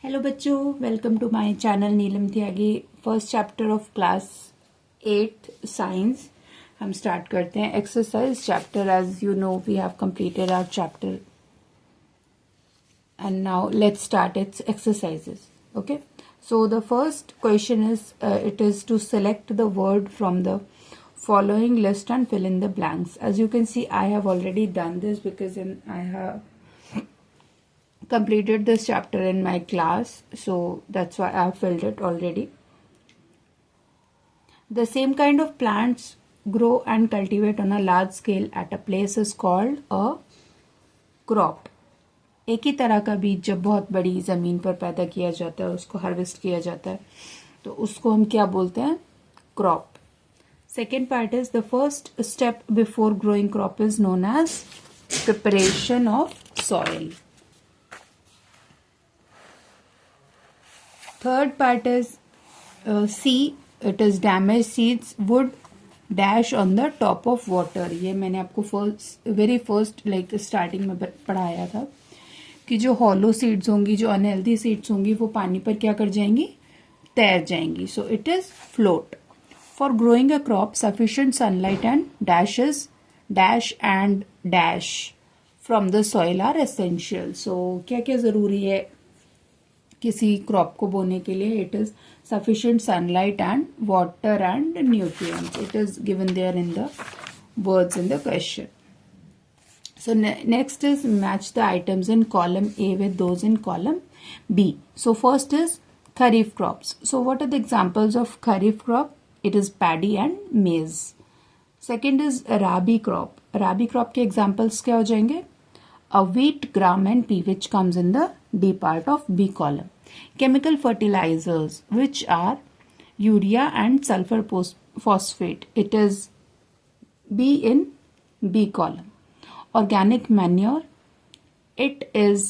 Hello बच्चों, welcome to my channel Neelam Tyagi. First chapter of class 8 science हम start करते हैं। Exercise chapter, as you know we have completed our chapter and now let's start its exercises. Okay, so the first question is it is to select the word from the following list and fill in the blanks. As you can see, I have already done this because I have completed this chapter in my class, so that's why I have filled it already. The same kind of plants grow and cultivate on a large scale at a place is called a crop. एक ही तरह का बीज जब बहुत बड़ी जमीन पर पैदा किया जाता है, उसको हार्वेस्ट किया जाता है, तो उसको हम क्या बोलते हैं? Crop. Second part is the first step before growing crop is known as preparation of soil. Third part is see, it is damage seeds would dash on the top of water. ये मैंने आपको very first starting में पढ़ाया था कि जो hollow seeds होंगी, जो अनहेल्दी सीड्स होंगी, वो पानी पर क्या कर जाएंगी? तैर जाएंगी. So it is float. For growing a crop sufficient sunlight and dash and dash from the soil are essential. So क्या क्या जरूरी है किसी क्रॉप को बोने के लिए? It is sufficient sunlight and water and nutrients. It is given there in the words in the question. So next is match the items in column A with those in column B. So first is kharif crops. So what are the examples of kharif crop? It is paddy and maize. Second is rabi crop. Rabi crop के examples क्या हो जाएंगे? A wheat, gram and pea, which comes in the D part of B column. Chemical fertilizers, which are urea and sulfur phosphate. It is B in B column. Organic manure, it is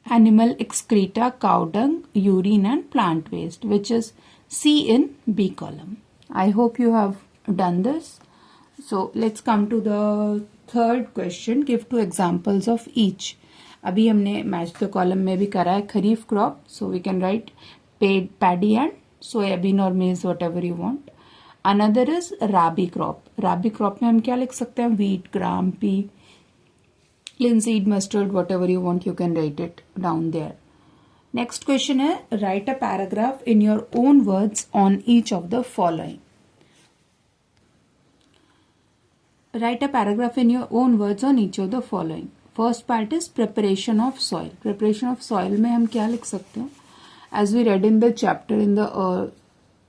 animal excreta, cow dung, urine and plant waste, which is C in B column. I hope you have done this. So let's come to the third question. Give two examples of each. अभी हमने match the column में भी करा है kharif crop. So we can write paddy and soybean और maize, whatever you want. Another is rabi crop. Rabi crop में हम क्या लिख सकते हैं? Wheat, gram, pea, linseed, mustard, whatever you want, you can write it down there. Next question है write a paragraph in your own words on each of the following. Write a paragraph in your own words on each of the following. First part is preparation of soil. Preparation of soil में हम क्या लिख सकते हैं? As we read in the chapter in the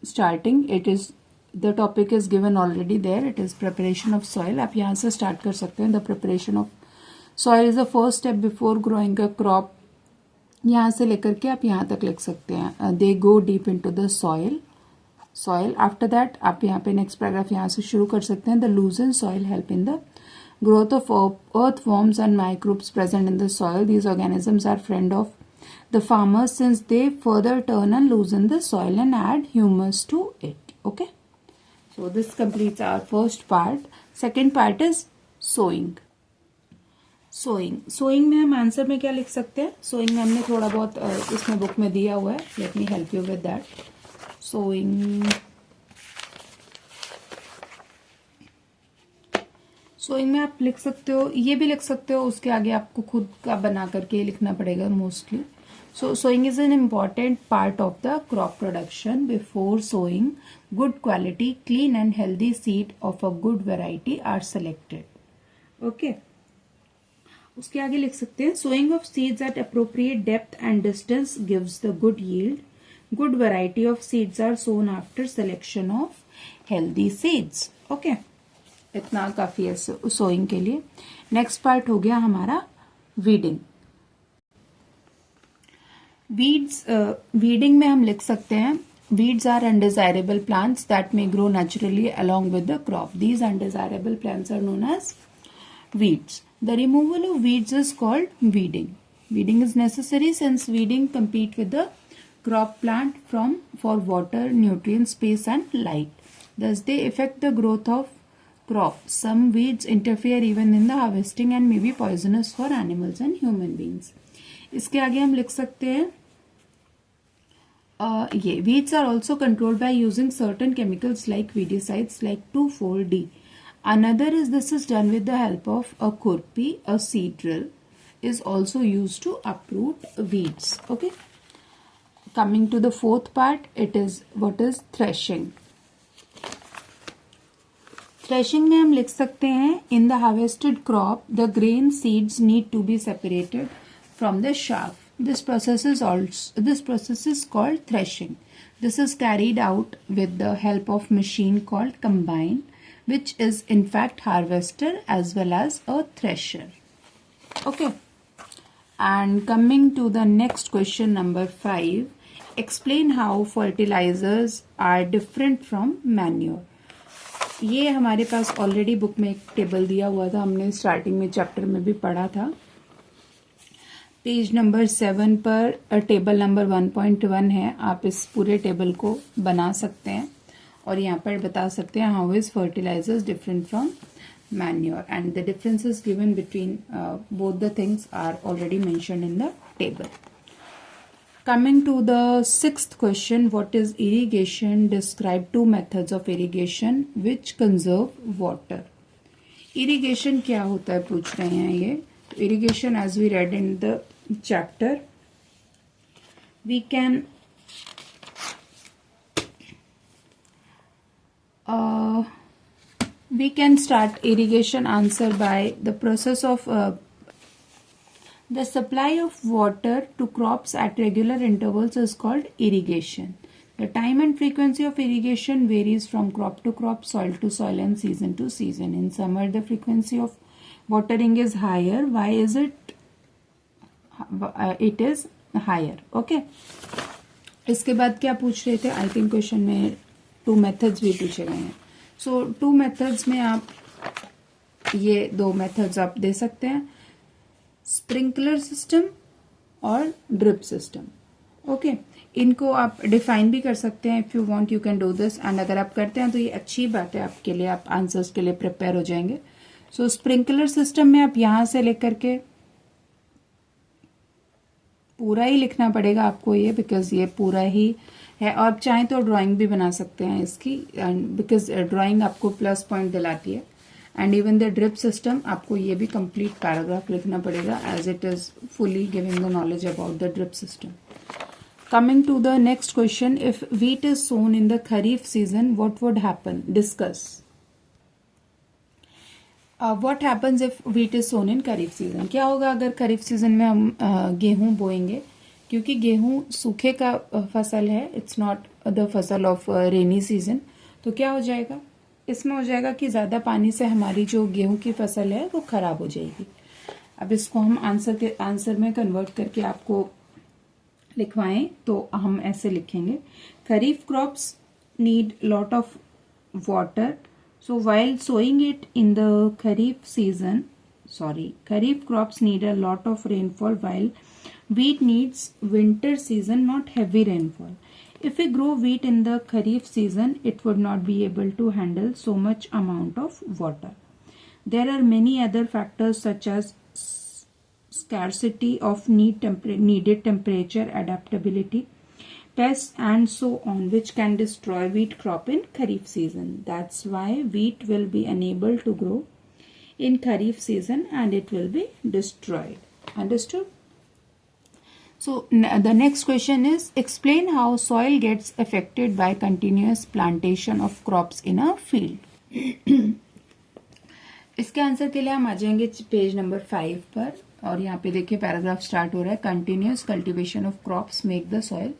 starting, it is the topic is given already there. It is preparation of soil. आप यहाँ से start कर सकते हैं. The preparation of soil is the first step before growing a crop. यहाँ से लेकर के आप यहाँ तक लिख सकते हैं. They go deep into the soil. After that आप यहाँ पे नेक्स्ट पैराग्राफ यहाँ से शुरू कर सकते हैं. The लूजन soil help in the growth of earthworms and microbes present in the soil. These organisms are friend of the farmers since they further turn and loosen the soil and add humus to it. Okay, so this completes our first part. Second part is sowing. Sowing में हम answer में क्या लिख सकते हैं? Sowing में हमने थोड़ा बहुत इसमें बुक में दिया हुआ है. Let me help you with that. Sowing में आप लिख सकते हो, ये भी लिख सकते हो. उसके आगे आपको खुद का बना करके लिखना पड़ेगा mostly. So sowing is an important part of the crop production. Before sowing good quality, clean and healthy seed of a good variety are selected. Okay, उसके आगे लिख सकते हैं sowing of seeds at appropriate depth and distance gives the good yield. Good variety of seeds are sown after selection of healthy seeds. Okay, इतना काफी है sowing के लिए. नेक्स्ट पार्ट हो गया हमारा वीडिंग. वीडिंग में हम लिख सकते हैं weeds are undesirable plants that may grow naturally along with the crop. These undesirable plants are known as weeds. The removal of weeds is called weeding. Weeding is necessary since weeding compete with the crop plant for water, nutrients, space and light. Thus they affect the growth of crop. Some weeds interfere even in the harvesting and may be poisonous for animals and human beings. इसके आगे हम लिख सकते हैं ये weeds are also controlled by using certain chemicals like weedicides like 2,4-D. Another is this is done with the help of a kurpi. A seed drill is also used to uproot weeds. Okay. Coming to the fourth part, it is what is threshing. Threshing में हम लिख सकते हैं in the harvested crop the grain seeds need to be separated from the chaff. This process is called threshing. This is carried out with the help of machine called combine, which is in fact harvester as well as a thresher. Okay. And coming to the next question, number 5, explain how fertilizers are different from manure. ये हमारे पास already book में एक table दिया हुआ था, हमने starting में chapter में भी पढ़ा था. पेज नंबर 7 पर टेबल नंबर 1.1 है. आप इस पूरे टेबल को बना सकते हैं और यहाँ पर बता सकते हैं how is fertilisers different from manure, and the differences given between both the things are already mentioned in the table. Coming to the 6th question, what is irrigation? Describe 2 methods of irrigation which conserve water. Irrigation क्या होता है पूछ रहे हैं ये. Irrigation, as we read in the chapter, we can start irrigation answer by the process of the supply of water to crops at regular intervals is called irrigation. The time and frequency of irrigation varies from crop to crop, soil to soil, and season to season. In summer, the frequency of watering is higher. Why is it? It is higher. Okay. इसके बाद क्या पूछ रहे थे? I think question में 2 methods भी पूछे गए हैं. सो 2 मेथड्स में आप ये 2 मेथड्स आप दे सकते हैं, स्प्रिंकलर सिस्टम और ड्रिप सिस्टम. ओके, इनको आप डिफाइन भी कर सकते हैं. If you want you can do this, and अगर आप करते हैं तो ये अच्छी बात है आपके लिए, आप आंसर्स के लिए प्रिपेयर हो जाएंगे. सो स्प्रिंकलर सिस्टम में आप यहां से लेकर के पूरा ही लिखना पड़ेगा आपको ये, बिकॉज ये पूरा ही है. और चाहें तो ड्राइंग भी बना सकते हैं इसकी, एंड बिकॉज ड्राइंग आपको प्लस पॉइंट दिलाती है. And even the drip system आपको ये भी कंप्लीट पैराग्राफ लिखना पड़ेगा, as it is fully giving the knowledge about the drip system. Coming to the next question, if wheat is sown in the kharif season what would happen. Discuss what happens if wheat is sown in kharif season. क्या होगा अगर खरीफ season में हम गेहूं बोएंगे, क्योंकि गेहूं सूखे का फसल है, इट्स नॉट द फसल ऑफ रेनी सीजन. तो क्या हो जाएगा इसमें? हो जाएगा कि ज्यादा पानी से हमारी जो गेहूं की फसल है वो खराब हो जाएगी. अब इसको हम आंसर में कन्वर्ट करके आपको लिखवाएं तो हम ऐसे लिखेंगे, kharif crops need lot of water. So while sowing it in the kharif crops need a lot of rainfall, while wheat needs winter season, not heavy rainfall. If we grow wheat in the kharif season, it would not be able to handle so much amount of water. There are many other factors such as scarcity of needed temperature, adaptability, pests and so on, which can destroy wheat crop in kharif season. That's why wheat will be unable to grow in kharif season and it will be destroyed. Understood? So the next question is, explain how soil gets affected by continuous plantation of crops in a field. इसके answer के लिए हम आ जाएंगे page number 5 पर, और यहाँ पे देखिए पैराग्राफ स्टार्ट हो रहा है. Continuous cultivation of crops make the soil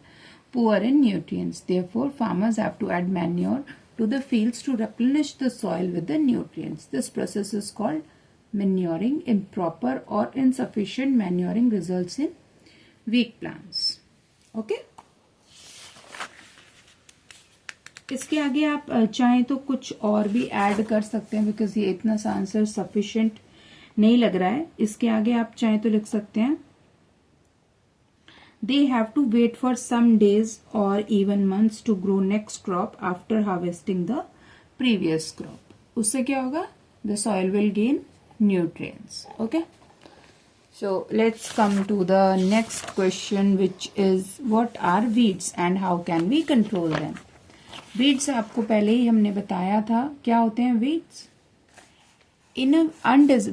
poor in nutrients. Therefore, farmers have to add manure to the fields to replenish the soil with the nutrients. This process is called manuring. Improper or insufficient manuring results in weak plants. Okay? इसके आगे आप चाहें तो कुछ और भी add कर सकते हैं, बिकॉज ये इतना सा आंसर सफिशिएंट नहीं लग रहा है. इसके आगे आप चाहें तो लिख सकते हैं, they have to wait for some days or even months to grow next crop after harvesting the previous crop. उससे क्या होगा, the soil will gain nutrients. Okay, so let's come to the next question, which is what are weeds and how can we control them. Weeds आपको पहले ही हमने बताया था क्या होते हैं weeds.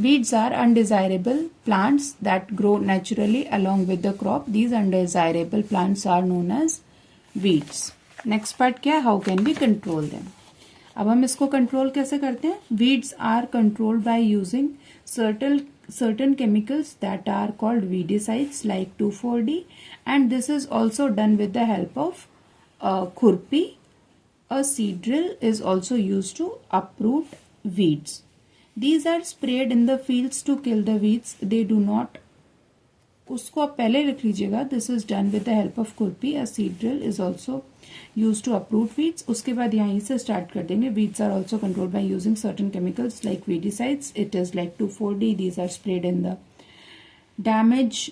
Weeds are undesirable plants that grow naturally along with the crop. These undesirable plants are known as weeds. Next part क्या है, how can we control them. अब हम इसको कंट्रोल कैसे करते हैं. Weeds are controlled by using certain chemicals that are called weedicides like 2,4-D, and this is also done with the help of khurpi. A seed drill is also used to uproot weeds. These are sprayed in the fields to kill the weeds. They do not, उसको आप पहले लिख लीजिएगा. This is done with the help of khurpi. A seed drill is also use to uproot weeds. उसके बाद यहीं से start कर देंगे. Weeds are also controlled by using certain chemicals like weedicides. It is like 2,4-D. These are spread in the damage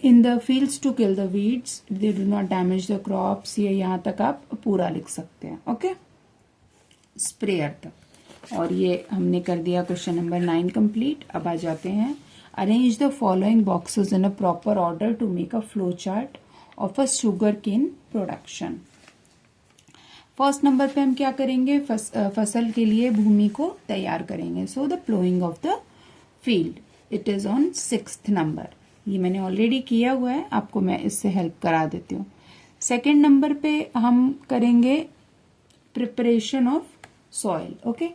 in the fields to kill the weeds. They do not damage the crops. ये यहाँ तक आप पूरा लिख सकते हैं. Okay, sprayer तक. और ये हमने कर दिया क्वेश्चन नंबर 9 कंप्लीट. अब आ जाते हैं. Arrange the following boxes in a proper order to make a flow chart of a sugarcane production. First number पे हम क्या करेंगे, फसल के लिए भूमि को तैयार करेंगे. So the ploughing of the field, it is on 6th number. ये मैंने ऑलरेडी किया हुआ है, आपको मैं इससे हेल्प करा देती हूँ. सेकेंड नंबर पे हम करेंगे प्रिपरेशन ऑफ सॉइल. ओके,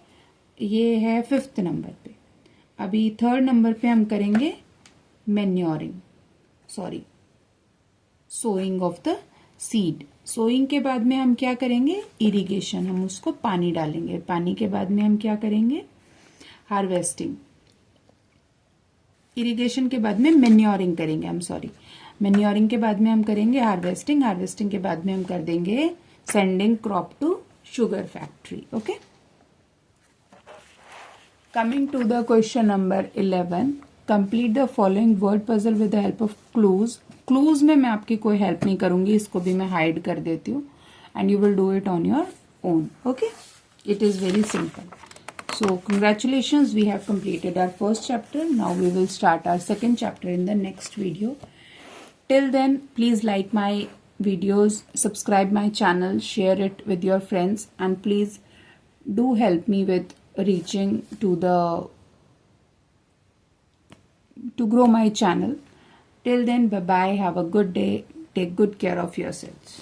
ये है 5th नंबर पे. अभी 3rd नंबर पे हम करेंगे sowing of the seed. Sowing के बाद में हम क्या करेंगे, इरिगेशन. हम उसको पानी डालेंगे. पानी के बाद में हम क्या करेंगे, हार्वेस्टिंग. इरिगेशन के बाद में मैन्योरिंग करेंगे. मैन्योरिंग के बाद में हम करेंगे हार्वेस्टिंग. हार्वेस्टिंग के बाद में हम कर देंगे sending crop to sugar factory. Okay, Coming to the question number 11, complete the following word puzzle with the help of clues. Clues में मैं आपकी कोई हेल्प नहीं करूंगी, इसको भी मैं हाइड कर देती हूँ. And you will do it on your own. Okay, it is very simple. So congratulations, we have completed our first chapter. Now we will start our second chapter in the next video. Till then, please like my videos, subscribe my channel, share it with your friends, and please do help me with reaching to grow my channel. Till then, bye bye, have a good day, take good care of yourselves.